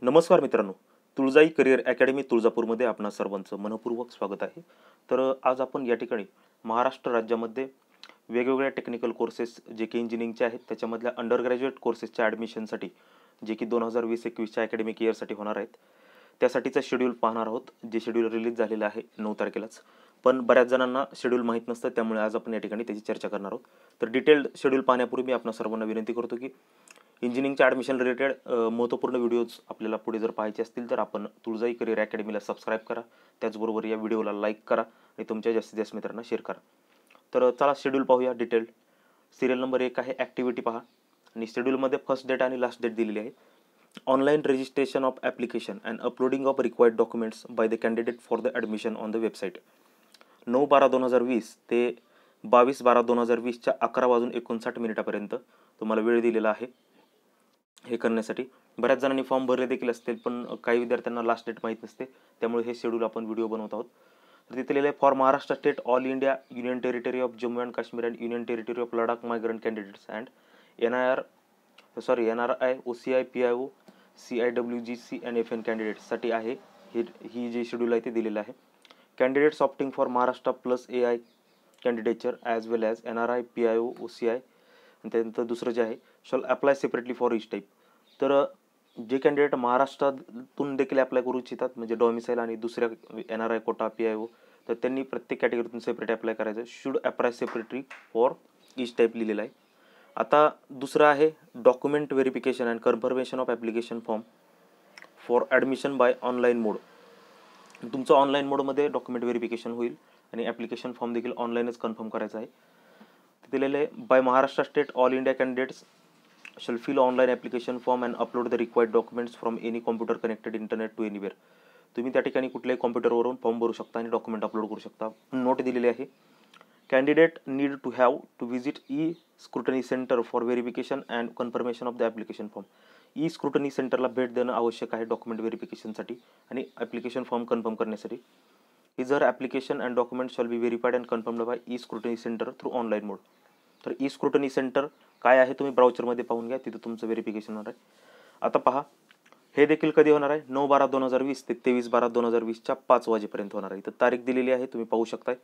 नमस्कार मित्रांनो, तुळजाई career academy तुळजापूरमध्ये आपणा सर्वांचं मनपूर्वक स्वागत आहे. तर आज आपण या ठिकाणी महाराष्ट्र राज्यामध्ये वेगवेगळ्या टेक्निकल कोर्सेस जे की इंजिनिअरिंगचे आहेत त्याच्यामधल्या अंडर ग्रॅज्युएट कोर्सेसच्या ॲडमिशनसाठी जे की 2020-21च्या अकॅडमिक इयरसाठी होणार आहेत त्यासाठीचं शेड्यूल पाहणार आहोत, जे शेड्यूल रिलीज झालेलं आहे 9 तारखेलाच. पण बऱ्याच जणांना शेड्यूल माहीत नसतं, त्यामुळे आज आपण या ठिकाणी त्याची चर्चा करणार आहोत. तर डिटेल्ड शेड्यूल पाहण्यापूर्वी मी आपणा सर्वांना विनंती करतो की इंजिनिअरिंगच्या ॲडमिशन रिलेटेड महत्त्वपूर्ण व्हिडिओज आपल्याला पुढे जर पाहायचे असतील तर आपण तुळजाई करिअर अकॅडमीला सबस्क्राईब करा. त्याचबरोबर या व्हिडिओला लाईक करा आणि तुमच्या जास्तीत जास्त मित्रांना शेअर करा. तर चला शेड्यूल पाहूया डिटेल्ड. सिरियल नंबर 1 आहे ॲक्टिव्हिटी पहा आणि शेड्यूलमध्ये फर्स्ट डेट आणि लास्ट डेट दिलेली आहे. Online registration of application and uploading of required documents by the candidate for the admission on the website. 9/12/2020 ते 22/12/2020च्या 11:59 तुम्हाला वेळ दिलेला आहे हे करण्यासाठी. बऱ्याच जणांनी फॉर्म भरले देखील असतील, पण काही विद्यार्थ्यांना लास्ट डेट माहीत नसते, त्यामुळे हे शेड्यूल आपण व्हिडिओ बनवत आहोत. तर तिथे लिहिलं आहे for Maharashtra state, all India, union territory of Jammu and Kashmir and union territory of Ladakh migrant candidates and NRI, OCI, PIO, CIWGC and FN कॅन्डिडेट्ससाठी आहे ही जे शेड्यूल आहे ते दिलेलं आहे. Candidates opting for Maharashtra plus AI कॅन्डिडेचर as well as NRI, PIO, OCI आणि त्यानंतर दुसरं जे आहे shawl apply separately for each type. तर जे कॅन्डिडेट महाराष्ट्रातून देखील अप्लाय करू इच्छितात, म्हणजे डॉमिसाईल आणि दुसऱ्या NRI कोटा, PIO, तर त्यांनी प्रत्येक कॅटेगरीतून सेपरेट अप्लाय करायचं. Should apply separately for each type लिहिलेलं आहे. आता दुसरं आहे document verification and confirmation of application form for admission by online mode. तुमचं ऑनलाईन मोडमध्ये डॉक्युमेंट व्हेरिफिकेशन होईल आणि ॲप्लिकेशन फॉर्म देखील ऑनलाईनच कन्फर्म करायचा आहे. तिथे लिहिलं आहे by Maharashtra state, all India candidates shall fill online application form and upload the required documents from any computer connected internet to anywhere. तुम्ही त्या ठिकाणी कुठल्याही कॉम्प्युटरवरून फॉर्म भरू शकता आणि डॉक्युमेंट अपलोड करू शकता. नोट दिलेली आहे candidate need to have to visit e scrutiny centre for verification and confirmation of the application form. E scrutiny सेंटरला भेट देणं आवश्यक आहे डॉक्युमेंट व्हेरिफिकेशनसाठी आणि ॲप्लिकेशन फॉर्म कन्फर्म करण्यासाठी. जर application and document shall be verified and confirmed by E scrutiny centre through online mode. तर E scrutiny centre काय आहे तुम्ही ब्राउचरमध्ये पाहून घ्या, तिथं तुमचं व्हेरिफिकेशन होणार आहे. आता पहा हे देखील कधी होणार आहे 9/12/2020 ते 23/12/2020च्या 5 वाजेपर्यंत होणार आहे. तर तारीख दिलेली आहे, तुम्ही पाहू शकताय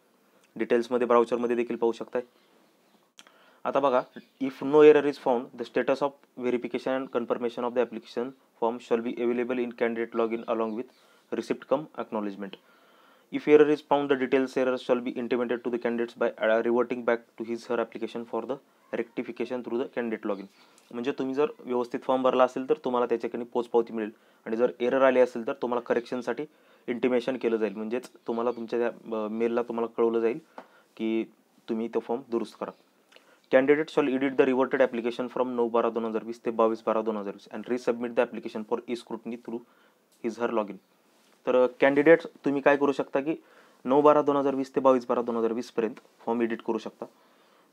डिटेल्समध्ये, ब्राउचरमध्ये देखील पाहू शकताय. आता बघा if no error is found the status of verification and confirmation of the application form shall be available in candidate log in along with receipt cum acknowledgement. If error is found, the details error shall be intimated to the candidates by reverting back to his her application for the rectification through the candidate login. म्हणजे तुम्ही जर व्यवस्थित form भरला असेल तर तुम्हाला त्याच्याकडे पोचपावती मिळेल आणि जर एरर आली असेल तर तुम्हाला करेक्शनसाठी इंटिमेशन केलं जाईल. म्हणजेच तुम्हाला तुमच्या त्या मेलला तुम्हाला कळवलं जाईल की तुम्ही तो फॉर्म दुरुस्त करा. Candidate shawl edit the रिव्हर्टेड application from 9/12/2020 ते 22/12/2020 and resubmit the application for E scrutiny through his her log in. तर कॅन्डिडेट तुम्ही काय करू शकता की 9/12/2020 ते 22/12/2020 पर्यंत फॉर्म एडिट करू शकता.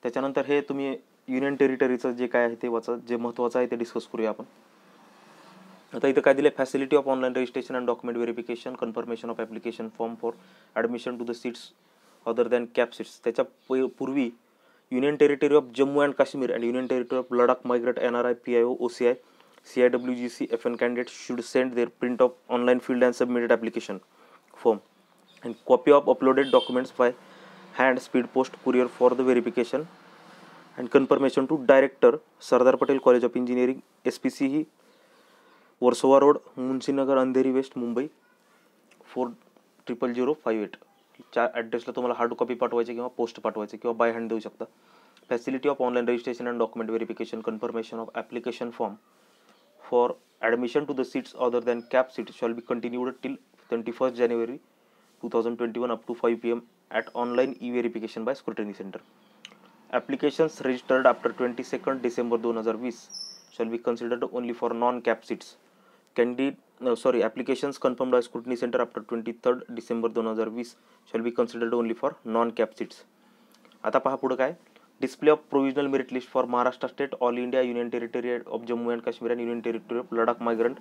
त्याच्यानंतर हे तुम्ही युनियन टेरिटरीचं जे काय आहे ते जे महत्त्वाचं आहे ते डिस्कस करूया आपण. आता इथं काय दिलं आहे facility of online registration and document verification confirmation of application form for admission to the seats other than CAP seats. त्याच्या पूर्वी union territory of Jammu and Kashmir and union territory of Ladakh migrate NRI, PIO, OCI, CIWGC, FN candidates should send their print of online filled and submitted application form and copy of uploaded documents by hand, speed post, courier for the verification and confirmation to Director, Sardar Patel College of Engineering, SPCE, Warsaw Road, Munshinagar, Andheri west, Mumbai 400058. च्या ॲड्रेसला तुम्हाला hard copy पाठवायची किंवा post पाठवायची किंवा bye hand देऊ शकता. Facility of online registration and document verification confirmation of application form for admission to the seats other than cap seats shall be continued till 21st January 2021 up to 5 p.m. at online e-verification by scrutiny center. Applications registered after 22nd December 2020 shall be considered only for non-cap seats. Applications confirmed by scrutiny center after 23rd December 2020 shall be considered only for non-cap seats. आता पहा पुढे काय display of provisional merit list for Maharashtra state, all India, union territory of Jammu and Kashmir and union territory of Ladakh migrant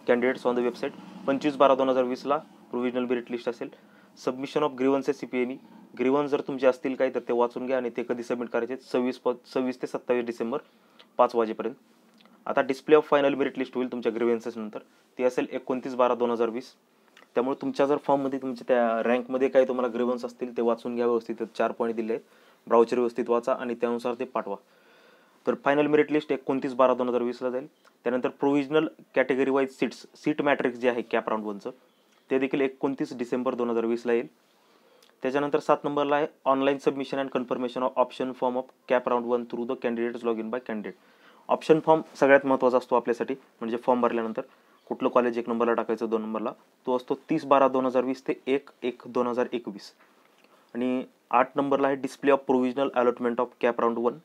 candidates on the website. 25/12/2020ला provisional merit list असेल. Submission of grievances CPNE. Grievance जर तुमचे असतील काय तर ते वाचून घ्या आणि ते कधी सबमिट करायचे 26 ते 27 डिसेंबर 5 वाजेपर्यंत. आता display of final merit list होईल तुमच्या ग्रीव्हन्सेस नंतर, ती असेल 29/12/2020. त्यामुळे तुमच्या जर फॉर्ममध्ये तुमच्या त्या रँकमध्ये काही तुम्हाला ग्रीव्हन्स असतील ते वाचून घ्या व्यवस्थित. 4 पॉईंट दिले आहेत, ब्राउचर व्यवस्थित वाचा आणि त्यानुसार ते पाठवा. तर फायनल मेरिट लिस्ट 29/12/2020ला जाईल. त्यानंतर provisional category wise seat matrix जे आहे कॅप राऊंड 1चं ते देखील 29 डिसेंबर 2020ला येईल. त्याच्यानंतर 7 नंबरला आहे online submission and confirmation of option form of CAP round 1 through the candidates log in by candidate. Option form सगळ्यात महत्त्वाचा असतो आपल्यासाठी, म्हणजे फॉर्म भरल्यानंतर कुठलं कॉलेज 1 नंबरला टाकायचं 2 नंबरला, तो असतो 30/12/2020 ते 1/1/2021. आणि 8 नंबरला आहे display of provisional allotment of CAP round 1,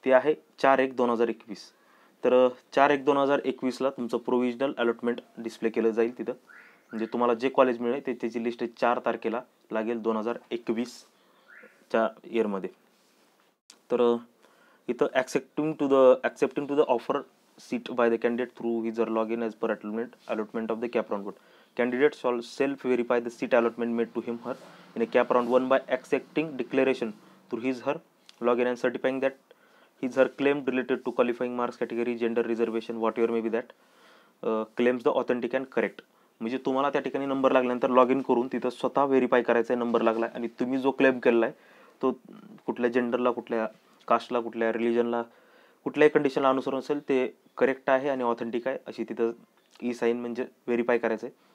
ते आहे 4/1/2021. तर 4/1/2021ला तुमचं प्रोव्हिजनल अलॉटमेंट डिस्प्ले केलं जाईल तिथं. म्हणजे तुम्हाला जे कॉलेज मिळेल ते त्याची लिस्ट 4 तारखेला लागेल 2021च्या इयरमध्ये. तर इथं accepting to the offer seat by the candidate through his her log in as per allotment of the CAP round 1. Candidate shall self-verify the seat allotment made to him her in a cap round 1 by accepting declaration through his her login and certifying that his her claim related to qualifying marks category gender reservation whatever may be that claims the authentic and correct. म्हणजे तुम्हाला त्या ठिकाणी number लागल्यानंतर log in करून तिथं स्वतः verify करायचा आहे नंबर लागला आणि तुम्ही जो क्लेम केलेला आहे तो कुठल्या जेंडरला, कुठल्या कास्टला, कुठल्या रिलिजनला, कुठल्याही कंडिशनला अनुसरून असेल ते करेक्ट आहे आणि ऑथेंटिक आहे अशी तिथं साईन म्हणजे व्हेरीफाय करायचं आहे.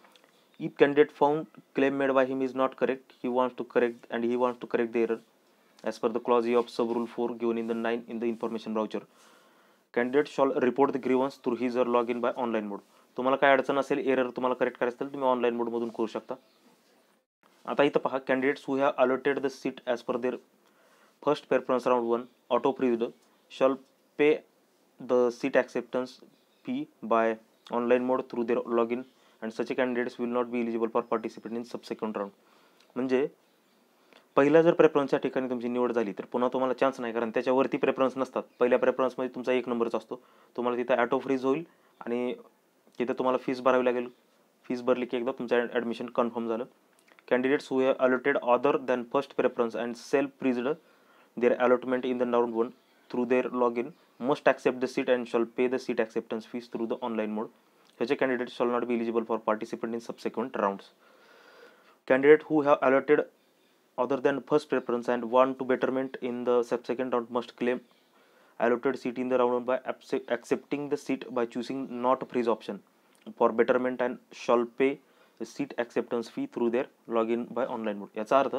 If candidate found claim made by him is not correct, he wants to correct the error as per the clause E of sub rule 4 given in the 9 in the information voucher. Candidate shall report the grievance through his or login by online mode. तुम्हाला काय अडचण असेल, error तुम्हाला correct करायचं असेल तुम्ही online मोडमधून करू शकता. आता इथं पहा, candidates who have allotted the seat as per their first preference round 1 auto freezed shall pay the seat acceptance fee by online mode through their log in and such candidates will not be eligible for participate in subsequent round. म्हणजे पहिल्या जर प्रेफरन्सच्या ठिकाणी तुमची निवड झाली तर पुन्हा तुम्हाला चान्स नाही, कारण त्याच्यावरती प्रेफरन्स नसतात. पहिल्या प्रेफरन्समध्ये तुमचा 1 नंबरचा असतो, तुम्हाला तिथं ॲटो फ्रीज होईल आणि तिथं तुम्हाला फीस भरावी लागेल. फीस भरली की एकदा तुमचं ॲडमिशन कन्फर्म झालं. Candidates who have allotted other than first preference and self freezed their allotment in the round 1 through their log in must accept the seat and shall pay the seat acceptance fees through the online mode. Such a candidate shall not be eligible for participant in subsequent rounds. Candidate who have allotted other than first preference and want to betterment in the subsequent round must claim allotted seat in the round by accepting the seat by choosing not freeze option for betterment and shall pay the seat acceptance fee through their login by online mode. याचा अर्थ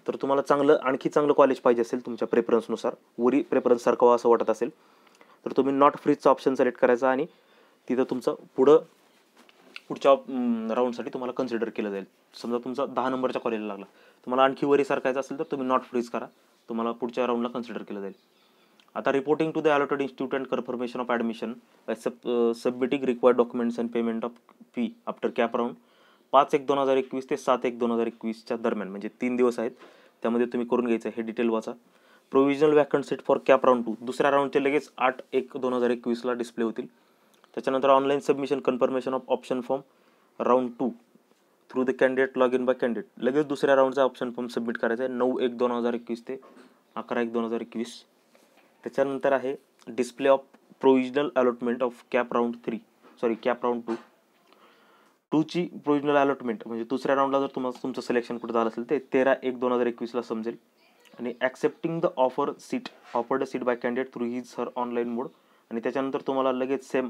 तर तुम्हाला आणखी चांगलं college पाहिजे असेल तुमच्या प्रेफरन्सनुसार, वरी preference सारखं असं वाटत असेल तर तुम्ही नॉट फ्रीजचा ऑप्शन सिलेक्ट करायचा आणि तिथं तुमचं पुढच्या राऊंडसाठी तुम्हाला कन्सिडर केलं जाईल. समजा तुमचा 10 नंबरच्या कॉलेजला लागला, तुम्हाला आणखी वरी सारखायचं असेल तर तुम्ही नॉट फ्रीज करा, तुम्हाला पुढच्या राऊंडला कन्सिडर केलं जाईल. आता reporting to the allotted institute and confirmation of admission by submitting required documents and payment of fee after CAP round 5/1/2021 ते 7/1/2021च्या दरम्यान, म्हणजे 3 दिवस आहेत, त्यामध्ये तुम्ही करून घ्यायचं आहे. हे डिटेल वाचा. Provisional vacant seat for CAP round 2 दुसऱ्या राऊंडचे लगेच 8/1/2021ला डिस्प्ले होतील. त्याच्यानंतर online submission confirmation of option form round 2 through the candidate log in by candidate, लगेच दुसऱ्या राऊंडचा ऑप्शन फॉर्म सबमिट करायचा आहे 9/1/2021 ते 11/1/2021. त्याच्यानंतर आहे display of provisional allotment of CAP round 2ची प्रोव्हिजनल अलॉटमेंट म्हणजे दुसऱ्या राऊंडला जर तुमचं सिलेक्शन कुठं झालं असेल ते 13/1/2021ला समजेल. आणि accepting the offered seat by candidate through his her online mode, आणि त्याच्यानंतर तुम्हाला लगेच सेम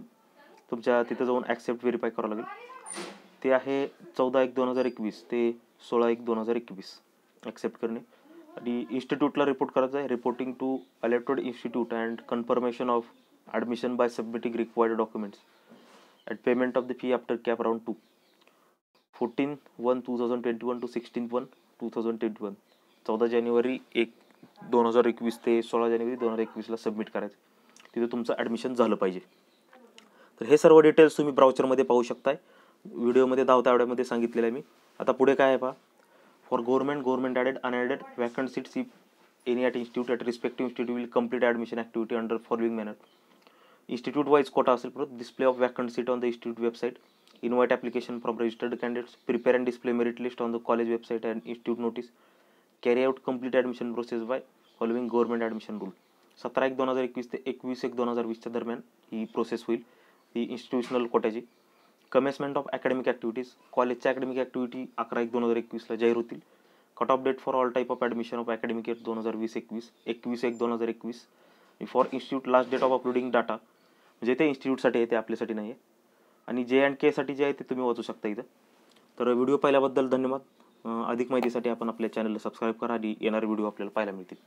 तुमच्या तिथं जाऊन ॲक्सेप्ट व्हेरीफाय करावं लागेल. ते आहे 14/1/2021 ते 16/1/2021 ॲक्सेप्ट करणे. आणि इन्स्टिट्यूटला रिपोर्ट करायचं आहे. Reporting to allotted institute and confirmation of admission by submitting required documents at payment of the fee after CAP round 2 14/1/2021 to 16/1/2021 14 जानेवारी 2021 ते 16 जानेवारी 2021ला सबमिट करायचं. तिथे तुमचं ॲडमिशन झालं पाहिजे. तर हे सर्व डिटेल्स तुम्ही ब्राउचरमध्ये पाहू शकताय. व्हिडिओमध्ये धावता आठवड्यामध्ये सांगितलेलं आहे मी. आता पुढे काय आहे पहा. For government aided unaided vacant seats if any at institute at respective institute will complete admission activity under following manner. Institute wise quota असेल, परत display of vacant seat on the institute website, invite application from registered candidates, prepare and display merit list on the college website and institute notice, carry out complete admission process by following government admission rule. 17/1/2021 ते 21/1/2020 दरम्यान ही process होईल, ही institutional कोट्याची. Commencement of academic activities, कॉलेजच्या academic activity 11/1/2021 जाहीर होतील. Cut off date for all type of admission of academic year 2020-21, 21/1/2021. For institute last date of uploading data, म्हणजे ते इन्स्टिट्यूटसाठी आहे, ते आपल्यासाठी नाही आहे. आणि J&Kसाठी जे आहे ते तुम्ही वाचू शकता इथं. तर व्हिडिओ पाहिल्याबद्दल धन्यवाद. अधिक माहितीसाठी आपण आपल्या चॅनलला सबस्क्राईब करा आणि येणारे व्हिडिओ आपल्याला पाहायला मिळतील.